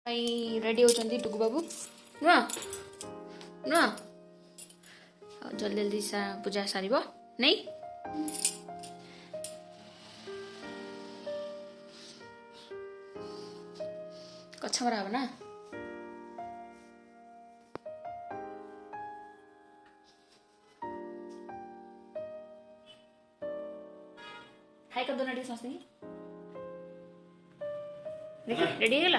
Ready होती टुकु बाबू नुआ नुआ जल्दी जल्दी पूजा सार नहीं कछमरा हम ना हाय कर दो ना समझते रेडी है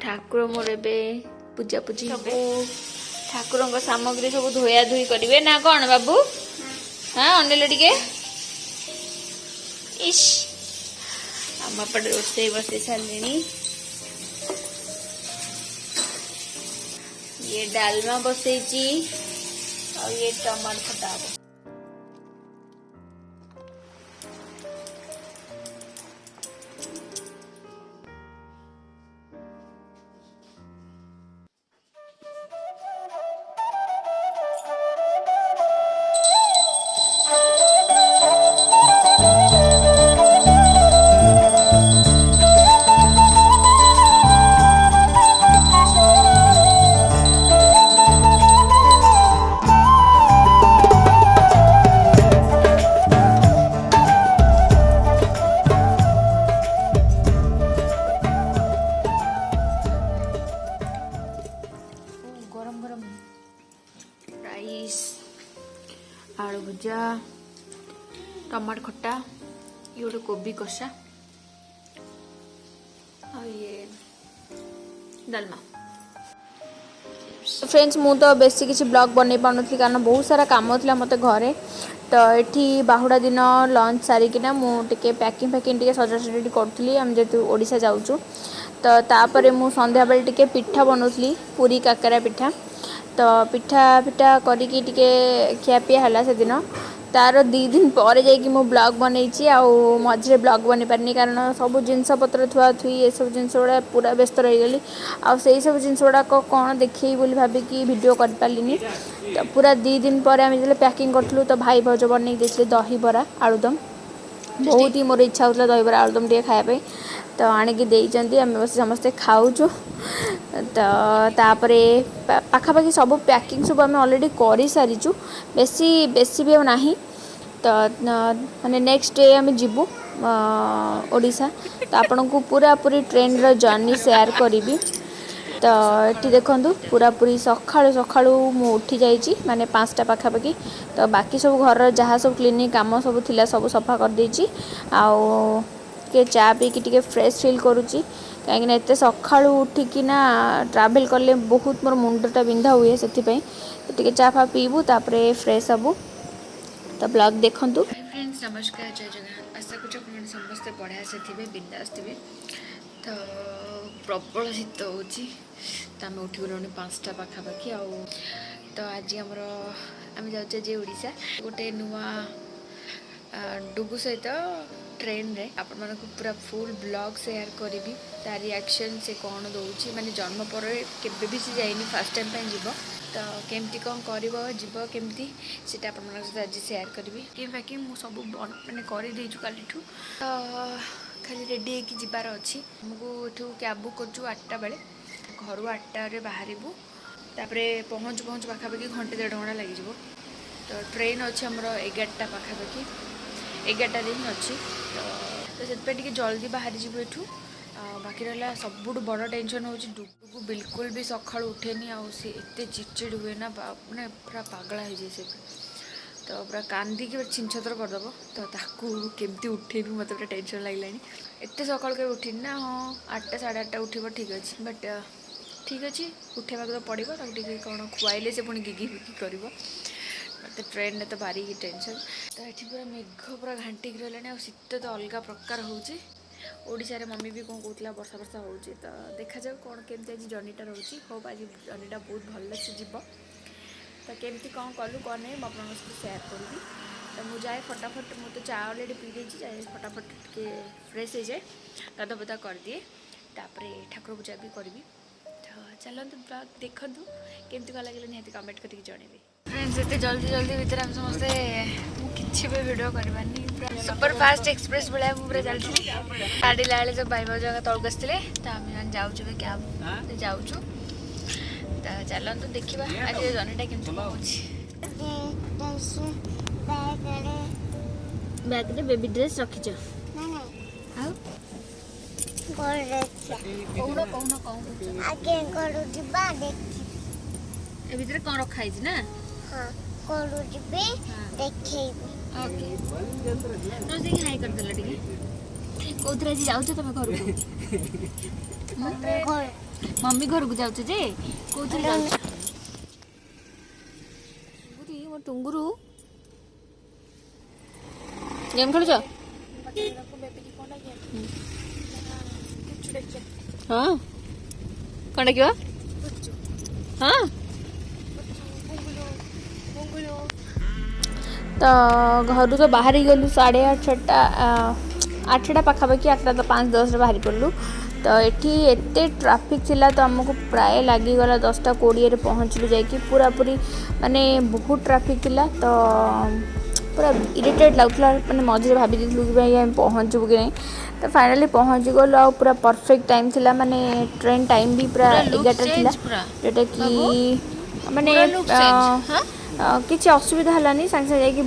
ठाकुर मोर ए पूजा पूजी सब ठाकुर सामग्री सब धोया धोई करेंगे ना कौन बाबू हाँ अनेल टे इश आम पटे रोसे बसई सारे ये डालमा बसई और ये टमाटर खटा हम आलू भुजा टमाटर खट्टा ये गोटे कोबी कषा और ये डालमा फ्रेंड्स मु तो बेसी किसी ब्लॉग बन पानी कारण बहुत सारा काम था मत घरे तो ये बाहुड़ा दिन लंच सारिकिना मुझे पैकिंग फैकिंग सजासजी करी आम जेहतु ओडिशा जाऊँ तो तापर मु संध्या बेले टिके पिठा बनौली पूरी काकरा पिठा तो पिठा पिठा करिकी टिके खियापिया है से दिन तार 2 दिन पर जाकि मु ब्लॉग बनई मझे ब्लॉग बन पारनी कारण सब जिनस पत्र थुआ थुई ये सब जिन गुड़ा पूरा व्यस्त रहीगली आ सब जिन गुड़ाक कौन देखे बोली भाविकी भिड कर पारे तो पूरा 2 दिन पर आम जो पैकिंग करूँ तो भाई भौज बनई देते दही बरा आलुदम बहुत ही मोर इच्छा होता दही बरा आलुदम टे खायापी तो आणिकी देइचंती आम बस समस्ते खाऊचु तो तापरे पाखापाखि सब पैकिंग सब आम ऑलरेडी कर सारीचु बेसी बेसी भी नहीं तो माने नेक्स्ट डे आम जीवु ओडिशा तो आपन को पूरा पूरी ट्रेन रो जर्नी शेयर करी तो ये देखु पूरा पूरी सकाळु सकाळु मु उठी जाइए माने 5टा पाखापाखि तो बाकी सब घर जहाँ सब क्लीनिंग काम सब थिला सब सफा कर देछि आउ के चा पी टी फ्रेश फिल करुच्ची कहीं एत सका उठिकिना ट्रावेल कले बहुत मोर मुंडटा बिंधा हुए से टी चा फा पीबू तापर फ्रेश हबू तो ब्लॉग देखंतु फ्रेंड्स नमस्कार जय जगन्नाथ आशा करूँ समस्ते बढ़िया से थे बिंदास थे तो प्रबल शीत हो तो आम उठी गलु 5टा पाखापाखि तो आज आम जाऊे ओडिशा गोटे नुआ डुगु सहित ट्रेन रे आपण मानक पूरा फुल ब्लॉग शेयर करी तार रिएक्शन से कौन दौर माने जन्म पर केबे भी से जाइनी फर्स्ट टाइम पे जीव तो केमती कौन कर जीव केमती से आपण मानक सहित आज शेयर करी कि मु सब माने कर देछु काली ठू तो खाली रेडी होकि जीवार अच्छी आमको एठू कैब बुक करछु 8टा बेले घर 8टा रे बाहरबू तापरे पहुँच पहुँच पाखापाखि घंटे 1.5 घंटा लगी तो ट्रेन अच्छी आमर 11टा पाखापाखि 11टा ही अच्छी तो से जल्दी बाहरी जीव एठू बाकी रहा सबुठ बड़ टेंशन हूँ डुगु बिल्कुल भी सका उठेनी आते चिड़चिड़ हुए ना मैंने पूरा पागला हो जाए से तो पूरा कांदिकी छिनछतर करदेव तो ताकू केमती उठेबी मत पूरा टेंशन लगलानी एत सका के उठिनी ना हाँ 8टा 8:30 उठब ठीक अच्छे बट ठीक अच्छे उठेबा तो पड़ो टे कौन खुआइले से पुणी गिगी फिगी कर तो ट्रेन में तो भारी टेंशन तो ये पूरा मेघ पूरा घाटिक रहा शीत तो अलग प्रकार होशा मम्मी भी कौन कहला वर्षा वर्षा हो तो देखा जाऊ कौन केमती आज जर्नीटा रोचे होप आज जर्नीटा बहुत भल से जीव तो केमती कौन कलु कौन नहीं मुझे सहित सेयार करी। तो मुझे जाए फटाफट मुझे तो चा अलरेडी पी देती जाए फटाफट टे फ्रेश हो जाए गाधा बधा कर दिए तापर ठाकुर पूजा भी करी। तो चलते ब्लॉग देखु केमती कौन लगे निहती कमेंट करके जनइबे। फ्रेंड्स एत जल्दी जल्दी भितर आम समस्ते किसी भी भिड कर सुपर फास्ट एक्सप्रेस भाया मुझे चलती गाड़ी लाले जो भाई भाज तौक आसते तो आम जाऊँ क्या जाऊँ। तो चलते देखा आज जर्नीटा बैग रे बेबी ड्रेस रखीच भितर कौन रखाई ना हाई करदेल टे कौन आज जाऊ तुम घर को मम्मी घर को जाऊँ जे कौन मो टुंगुरु गेम खेल हाँ कौन डाक हाँ तो घर तो बाहर गलु 8:30 पाखापाखि 8टा तो 5:10 बाहर पड़लु। तो ये एते ट्राफिक थिला तो आमको प्राय लगिगला 10:20 पहुँचलु जाकि पूरा पूरी माने बहुत ट्राफिक थिला। तो पूरा इरिटेट लगुला मैंने मझे भाभी देलु कि भाई आम पहुँचबू कि नहीं। तो फाइनाली पहुँच गलु आ पूरा परफेक्ट टाइम थिला माने ट्रेन टाइम भी पूरा 11टा थिला जोटा कि माने किसी असुविधा हलानी सांगे सांगे जाकि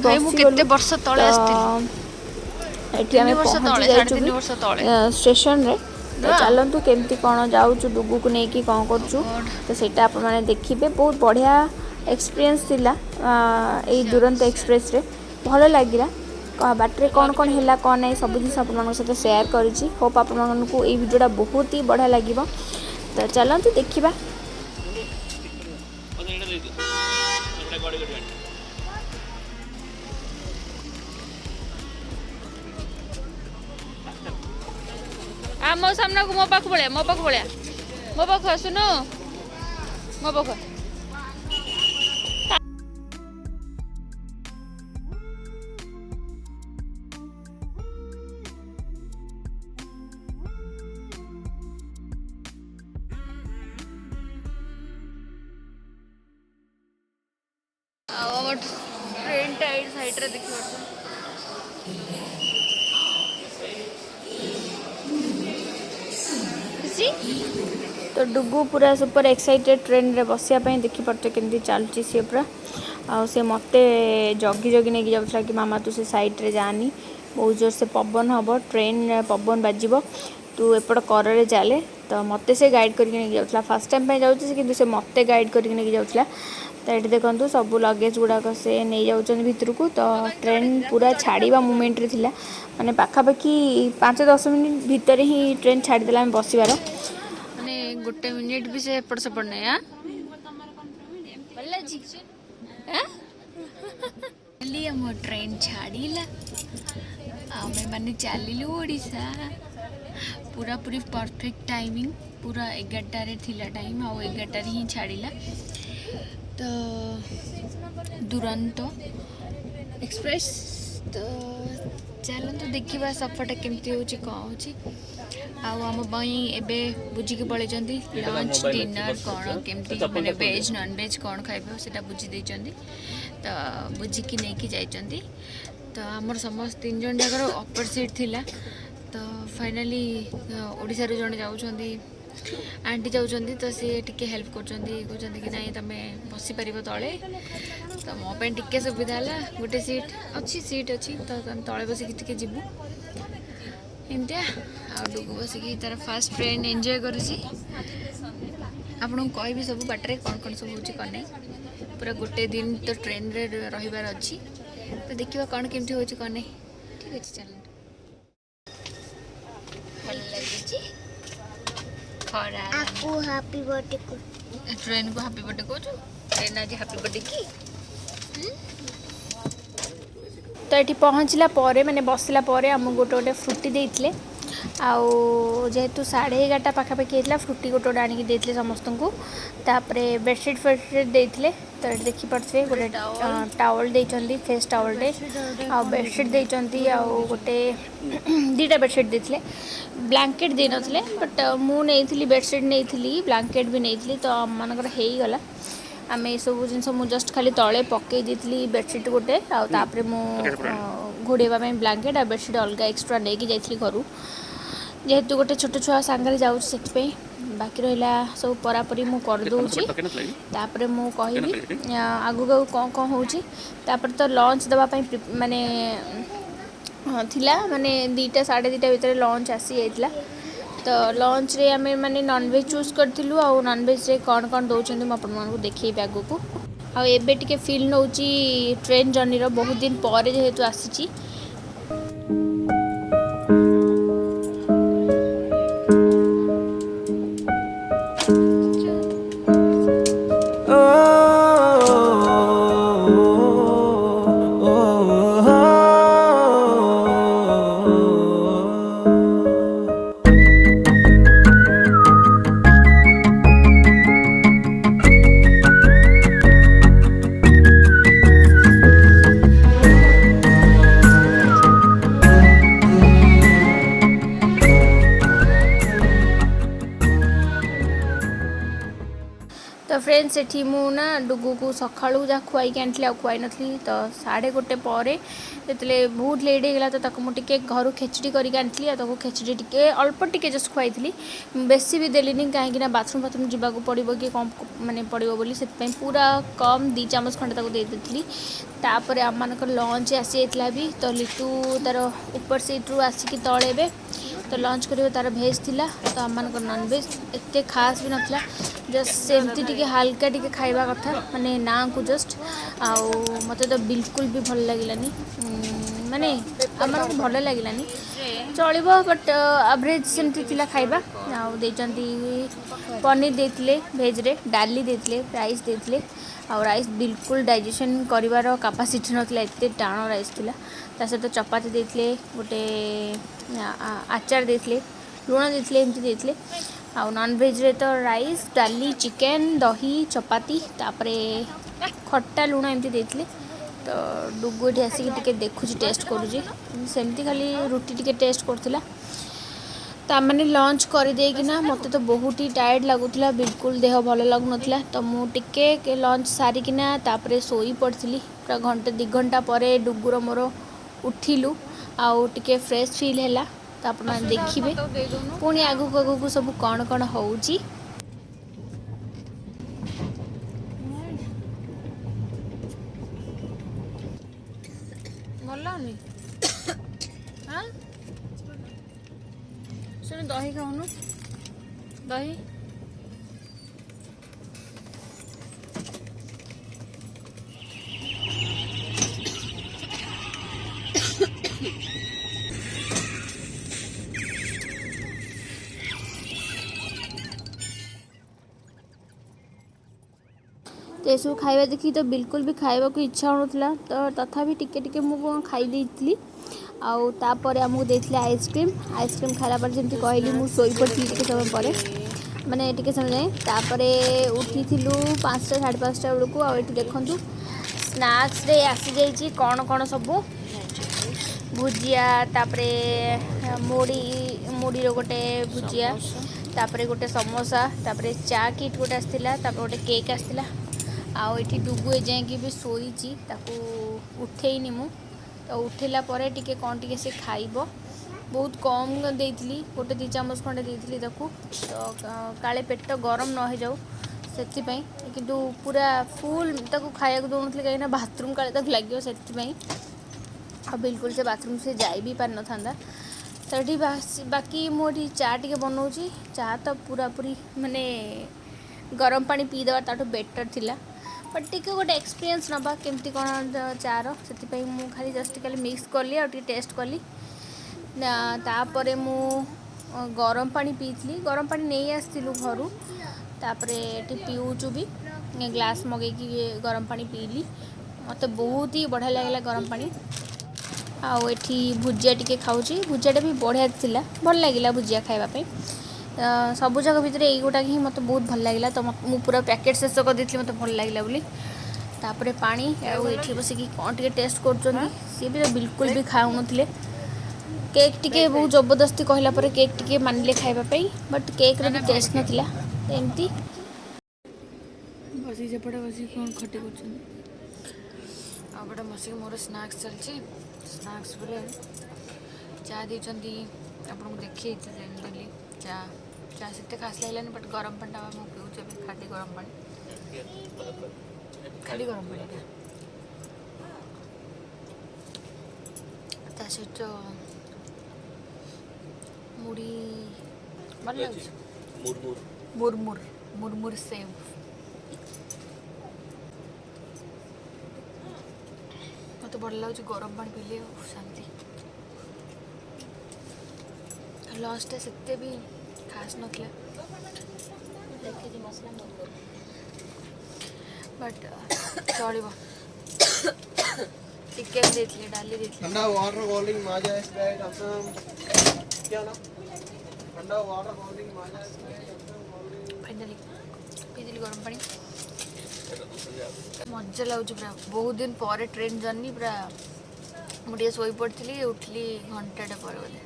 स्टेशन रे। तो चलतु केमती कौन जाऊँ डुगु को लेकिन कौन करूँ तो सेटा आप मैंने देखिए बहुत बढ़िया एक्सपीरियंस थिला यही दुरंत एक्सप्रेस रे भल लगिला बाटरे कौन कौन है कौन नहीं सब जिन सहित सेयार करी। होप आपको ये वीडियोटा बहुत ही बढ़िया लगे। तो चलतु देखा मो सामना को मो पाख भाया मो पाख सुन मो पाख ट्रेन टाइड साइड रे देखि तो डुगु पूरा सुपर एक्साइटेड ट्रेन रे बसिया देखी पड़ते केमती चलुची सी पूरा आ से मते जगी जगी नहीं जाऊला कि मामा तू से साइड रे जानी बहुत जोर से पवन हम ट्रेन पवन बाजिब तू एपट कर चले। तो मते से गाइड करके जाऊला फर्स्ट टाइम जाऊँ कि से मते गाइड करके जाऊला। तो ये देखो सब लगेज गुड़ाक से नहीं जाऊँ भितर को। तो ट्रेन पूरा छाड़ा मुमेंट रे थिला माने पाखापाखि 5-10 मिनिट भितर ही ट्रेन छाड़देला आम बसबार माने गोटे मिनिट भी से एपट सेपट नहीं आम ट्रेन छाड़ा आम मैंने चलू ओडिशा पूरा पूरी परफेक्ट टाइमिंग पूरा 11टारे थिला टाइम आ 11टारे ही छाड़ा। तो दुरंतो एक्सप्रेस तो चलते देखा सफरटा केमती होची कौन हो आम एबे बुझिकी पलि लंच डिनर कौन केमती मैंने वेज नॉन वेज कौन खाइबो सेटा बुझी देइचंदी। तो बुझिकी नहीं जाइचंदी। तो आमर समस्त 3 जन जाकर अपर सीट थिला। तो फाइनाली ओडिशा रे जने जाउछंदी आंटी जाउछंदी तो सी टिके हेल्प करछंदी कि नहीं तुम बसी पार तले। तो मो पे टिके सुविधा है गोटे सीट अच्छी तो तुम तले बसिकी टिके जीवु एमती डुगु बसिकी तार फास्ट ट्रेन एंजॉय करुची आपन कहि सब बाटर कौन कौन सब होची कौन नहीं पूरा गोटे दिन तो ट्रेन रे रहिबार अच्छी। तो देखिए कौन केमती होची कौन नहीं ठीक अच्छे चल भल लगी आपको हैप्पी बर्थडे को ट्रेन को हैप्पी बर्थडे को ट्रेन आज हैप्पी बर्थडे की। तो ये पहुँचला मैंने बसला आम गोटे गोटे फ्रुटी देते जेहेतु 11:30 पाखापाखि होता फ्रुटी गोटे गोटे आनिक देते समस्त को। तापर बेडसीट फेडसीट देते तो ये देखिपे गोटे टावल देते फेस टावलटे आ बेडसीट देते आ गोटे दीटा बेडसीट देते ब्लैंकेट दे नथिले बट मु नहीं बेडसीट नहीं ब्लैंकेट भी नहीं तो आम मानकर हो गला आम ये सब जिन मुझे जस्ट खाली तले पकई दी बेडसीट गोटे आउे घोड़ेवा ब्लैंकेट आ बेडसीट अलग एक्सट्रा नहीं जाइली घर जेहेतु गोटे छोट छुआ सांगे जाऊँ बाकी रहा सब परापरी मु करदे तापर मु कहबी आगु आगु कौन कौन होपर तो लंच देवाई माने थिला माने 2टा साढ़े 2टा भितर लंच आसी जाइला तो लंच रे आमे माने नॉनवेज चूज करथिलु आ नॉनवेज रे कौन कौन दउछन म अपन मानकु देखैबे आगु को आ एबे टिके फील नउची ट्रेन जर्नी रो बहुत दिन पर जेहेतु आसीची तो फ्रेंड्स एठी मु ना डुगु को सकाळू जा खुआई के आनथली आ खुआई नथली तो 1:30 परे जेतले बहुत लेट हेगला तो ताको मु टिके घर खेचड़ी करिक आनथली आ ताको खेचड़ी टिके अल्प टिके जस्ट खुआईथली बेसी भी देलिनी काहे ना बाथरूम जीवा को पड़िबो कि कम माने पड़िबो बोली सेत पई पूरा कम 2 चम्मच खंड ताको दे देथली तापर हम मानकर लंच आसी एतला भी तो लिटू तार ऊपर सीट रु आसी कि तळेबे तो लंच करियो तार भेज थिला तो हम मानकर नॉन वेज एते खास भी नथला जस्ट सेमती टिके हल्का टिके खाइबा कथा माने ना को जस्ट आउ मते तो बिल्कुल भी भल लागिलानी माने हमर को भल लागिलानी चलिबो बट एवरेज सेमती थिला खाइबा आउ देचंती पनीर देथिले भेज रे डाली देथिले राइस देथिले आ राइस बिल्कुल डाइजेशन करिवार कैपेसिटी नथला एते टाणो राइस थिला ता सहित चपाती देथिले गोटे आचार देथिले लुण देथिले एमती देथिले आ नॉन वेज रे तो राइस डाली चिकेन दही चपाती तापरे खट्टा लुण एमती देथिले तो डुगु एठी आसी टिके देखुची टेस्ट करूची सेमती खाली रुटी टिके टेस्ट करथिला ता मैंने लंच कर देकिना मत तो बहुत ही टायर्ड लगुला बिल्कुल देह भल लगुन तो मु टिके लंच सारिकिना तापरे सोई पड़ती पूरा घंटे 2 घंटा पर डुगुर मोर उठिलु आउ टिके फ्रेश फील है तो आप देखिए पुणी आगु आगु सब कौन कौन होउची हाँ सुन दही खाऊनु दही तो ये सब खाइबा देखी तो बिल्कुल भी खाइबा को इच्छा होनुतला तो तथापि टिके टिके मु खाई देइतली आउ तापर आमको देथिले आइसक्रीम खाला पर जमती कहली मु सोई पड़ती टिके समय पर माने टिके समय जाए तापरे उठी थिलु 5टा 5:30 बेलू आ एठी देखंतु स्नैक्स रे आसी जाइची कौन कौन सब भुजिया तापरे मुड़ी रो गोटे भुजिया तापरे गोटे समोसा तापरे चा किट गोटे आसथिला तापरे गोटे केक आसथिला आउ एठी डुगु ए जाए भी सोईची ताकू उठेइनी मु तो उठेला परे टिके कौन टिके से खाइबो बहुत कम देइतली गोटे 2 चम्मच खंडे देइतली ताकू तो काले पेट गरम न हो जाऊ सेति पई किंतु पूरा फुल ताकू खाया को दोनथले कहिना बाथरूम काले तक लागियो सेति पई आ बिल्कुल से बाथरूम से जाई भी पार न थांदा तठी बाकी मोटी चा टिके बनाउची चा तो पूरा पूरी माने गरम पानी पी देवा ताठो बेटर थिला बट टिके गोटे एक्सपीरियंस नबा केमती कौन चार से मु खाली जस्ट खाली मिक्स कली और टेस्ट कली तापर मु गरम पानी पीली गरम पानी नहीं आसलु घर तापरे पीऊचु भी ग्लास मगेकी गरम पानी पीली मत बहुत ही बढ़िया लगे गरम पानी आउ एठी भुजिया टिके खाऊची भुजियाटा भी बढ़िया थिला भल लागिला भुजिया खाइबापी सब जगह भितर यही गोटा ही मत बहुत भल लगे तो मु पूरा पैकेट शेष कर देती मत भल लगे बोली तापर पानी ये बसिक कौन टे टेस्ट कर सी भी बिल्कुल भी खाऊन केक टिके बहुत जबरदस्ती कहला पर केक टिके मानिले खाइबापी बट केक रे भी टेस्ट नाला एमती बसी सेपटे बस कौन खटी करपटे बसिक मोर स्नाक्स चलती स्नाक्स बोले चा देती आपको देखिए देली चा चा से खास लगे बट गरम पानी मुझे पीऊे खाली गरम पानी खाली गरम पानी ता सहित मुड़ी भल लगे मुरमुर मुरमुर सेव मत भल लगे गरम पानी पीले शांति लॉस्ट से भी खास नथिला देखिए मसला बट चलो चिकेन देती डाली देती ठंडा वाटर कूलिंग माजा स्प्राइट अपना क्या ना ठंडा वाटर कूलिंग माजा स्प्राइट फाइनली पीदिली गरम पानी मजा लगुच पूरा बहुत दिन पर ट्रेन जर्नी पूरा मुझे शोई पड़ी उठली घंटे पर बोले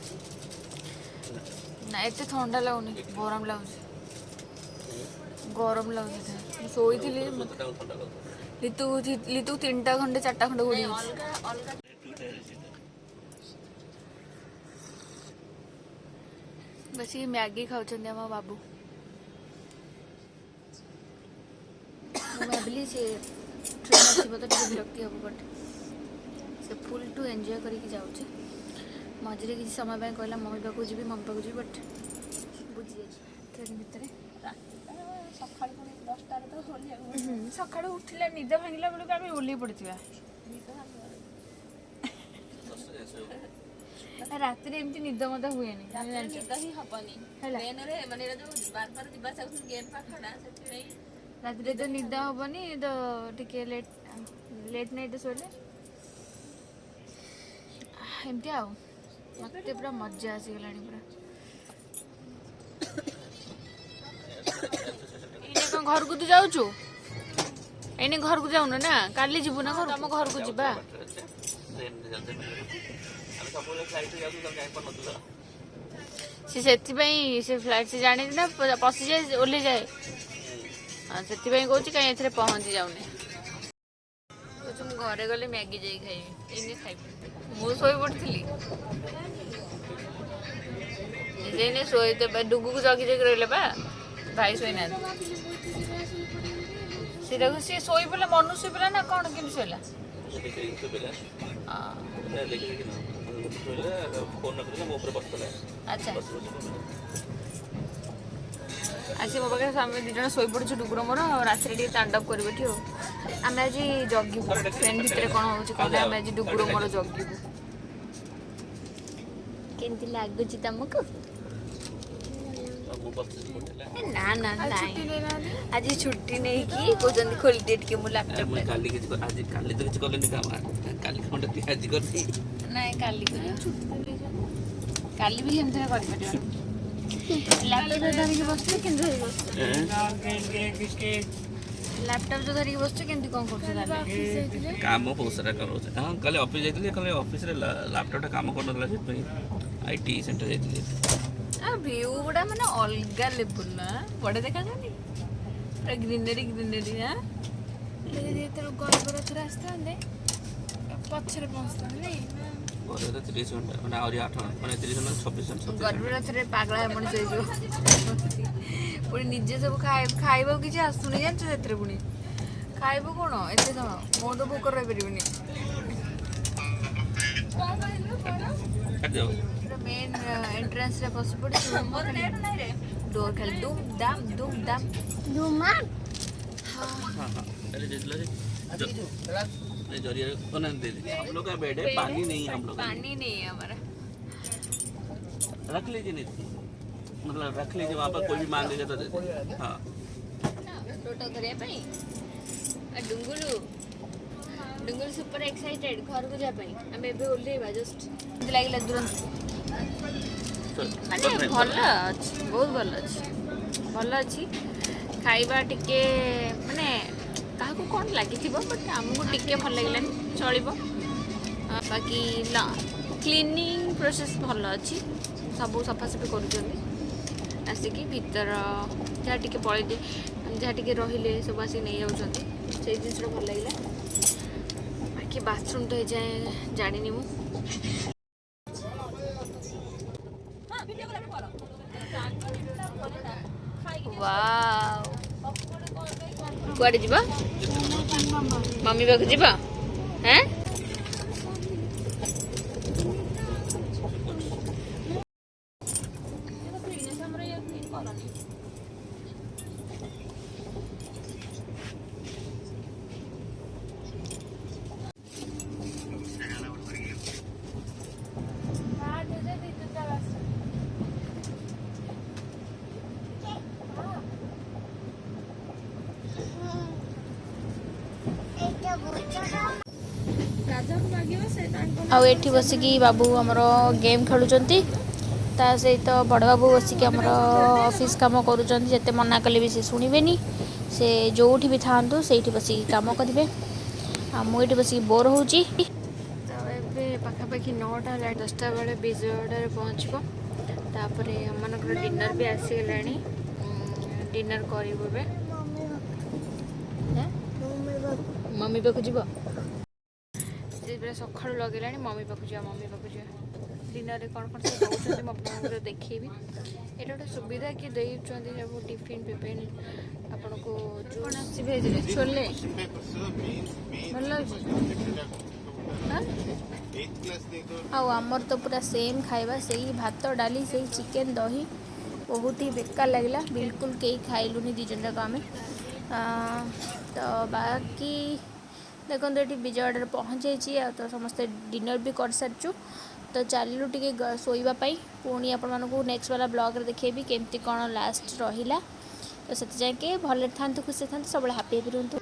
ना एत ठंडा लगुनि गरम लगुच गरम लगुच शोई लितु लितु 3टा खंडे 4टा खंडे घोड़ी बस ये मैगी खाऊँ आम बाबू भाविली से ट्रेन आसो तो विरक्ति हम बट से फुल टू एंजॉय करके जाऊँ मझे किसी समय कहला मम्मी पाक जी मम्मी पाक जी बट बुझी जाए ट्रेन भितर सका उठिला निद भांगिला बेलू आम ओल्ल पड़ा राति एमती निद मत हुए राति तो निद हेनी तो टे लेट नाइट शोले एमती आ मत पूरा मजा आसीगला पूरा घर को तू जाऊचु एने घर को जाऊन ना काली जीवु ना घर आम घर को जीवा से फ्लाइट से जाने ना पशि जाए ओल्ले जाए से कहूँ कहीं पहुँची जाऊनी घरे गले मैगी जाई खाइबी खाइबी मु शोई पड़ी शोई डुगु को जगी जगी रही बा भाई शोई ना सी शोई पड़ा मनु शोई पड़ा ना कौन कि शोला अच्छा आसी मो पाखे आम दी जन शोई पड़ू डुगुर मोर राति टे तांडव कर आम आज जगिबू ट्रेन भितर कौन हो आम आज डुगुर मोर जगिबू केमती लगुच तुमको ना ना आज छुट्टी नहीं कि कहते खोल दे टे मो लैपटॉप काली भी हम लैपटॉप धरिकी बस लैपटॉप जो धरिकी बस केमती कौन कर काम बहुत सारा कर हाँ कल ऑफिस जाइए कल ऑफिस रे लैपटॉप काम कर आईटी सेंटर जाइए व्यू गुड़ा माने अलगा लेवल ना बड़े देखा जानी पूरा ग्रीनरी ग्रीनरी हां लेकिन ये तो गरबर थरा आस्ता ने पछरे पहुंचता नहीं गरबर तो 30 घंटा माने और 8 माने 30 घंटा 26 घंटा गरबर थरे पागला है मन जो पुणी निजे सब खाइबो किछि आसुनी जान सेतरे पुणी खाइबो कोन एते समय मो तो भूख रह परिबनी मेन एंट्रेंस रे बस पड़ी डोर खाली दुम दाम दुमा हां अरे देख लो ले जरिया बना दे हम लोग का बेड है पानी नहीं है हम लोग पानी नहीं है हमारा रख लीजिए नहीं मतलब रख लीजिए वहां पर कोई भी मांगेगा तो दे दे हां टोटो करे भाई डुंगुलु सुपर एक्साइटेड घर को जा पाई हम एबे ओल्लेबा जस्ट लागिला तुरंत माने भल अच्छी बहुत भल अच्छी खाइबा टिके माने କାହାକୁ କ'ଣ ଲାଗିଥିବ ବଟ୍ ଆମକୁ ଟିକେ ଭଲ ଲାଗିଲାନି ଚଳିବ। ବାକି କ୍ଲିନିଂ ପ୍ରୋସେସ୍ ଭଲ ଅଛି, ସବୁ ସଫାସଫି କରୁଛନ୍ତି ଆସିକି ଭିତର ଯାହା ଟିକେ ପଳେଇ ଯାହା ଟିକେ ରହିଲେ ସବୁ ଆସିକି ନେଇଯାଉଛନ୍ତି, ସେଇ ଜିନିଷଟା ଭଲ ଲାଗିଲା। ବାକି ବାଥରୁମ୍ ତ ଏଯାଏଁ ଜାଣିନି ମୁଁ। କୁଆଡ଼େ ଯିବ? ମମି ପାଖକୁ ଯିବ? ହେଁ ଆଉ ଏଠି ବସିକି ବାବୁ ଆମର ଗେମ୍ ଖେଳୁଛନ୍ତି, ତା ସହିତ ବଡ଼ ବାବୁ ବସିକି ଆମର ଅଫିସ୍ କାମ କରୁଛନ୍ତି। ଯେତେ ମନା କଲେ ବି ସେ ଶୁଣିବେନି, ସେ ଯେଉଁଠି ବି ଥାଆନ୍ତୁ ସେଇଠି ବସିକି କାମ କରିବେ। ଆଉ ମୁଁ ଏଠି ବସିକି ବୋର୍ ହେଉଛି। ତ ଏବେ ପାଖାପାଖି 9ଟା ହେଲାଣି, 10ଟା ବେଳେ ବିଜୟୱାଡ଼ାରେ ପହଞ୍ଚିବ। ତାପରେ ଆମମାନଙ୍କର ଡିନର୍ ବି ଆସିଗଲାଣି, ଡିନର୍ କରିବୁ ଏବେ। ମମି ପାଖକୁ ଯିବ? ସେ ପୁରା ସକାଳୁ ଲଗେଇଲାଣି ମମି ପାଖକୁ ଯିବା, ମମି ପାଖକୁ ଯିବା। ଡିନର୍ରେ କ'ଣ କ'ଣ ସବୁ ଦେଉଛନ୍ତି ମୁଁ ଆପଣଙ୍କୁ ଦେଖେଇବି। ଏଇଟା ଗୋଟେ ସୁବିଧା କି ଦେଉଛନ୍ତି ସବୁ ଟିଫିନ୍ ଫିଫିନ୍ ଆପଣଙ୍କୁ। କ'ଣ ଆସିଛି ଭେଜ୍ରେ? ଛୋଲେ ଭଲ ଲାଗୁଛି। ଆଉ ଆମର ତ ପୁରା ସେମ୍ ଖାଇବା, ସେଇ ଭାତ ଡାଲି, ସେଇ ଚିକେନ୍ ଦହି, ବହୁତ ହି ବେକାର ଲାଗିଲା। ବିଲକୁଲ କେହି ଖାଇଲୁନି, 2 ଜଣ ଯାକ ଆମେ। ତ ବାକି ଦେଖନ୍ତୁ ଏଠି ବିଜୟୱାଡ଼ାରେ ପହଞ୍ଚାଇଛି, ଆଉ ତ ସମସ୍ତେ ଡିନର୍ ବି କରିସାରିଛୁ। ତ ଚାଲିଲୁ ଟିକେ ଶୋଇବା ପାଇଁ। ପୁଣି ଆପଣମାନଙ୍କୁ ନେକ୍ସଟ ବାଲା ବ୍ଲଗ୍ରେ ଦେଖେଇବି କେମିତି କ'ଣ ଲାଷ୍ଟ ରହିଲା। ତ ସେଥିଯାଏଁ ଭଲରେ ଥାଆନ୍ତୁ, ଖୁସିରେ ଥାଆନ୍ତୁ, ସବୁବେଳେ ହାପି ରୁହନ୍ତୁ।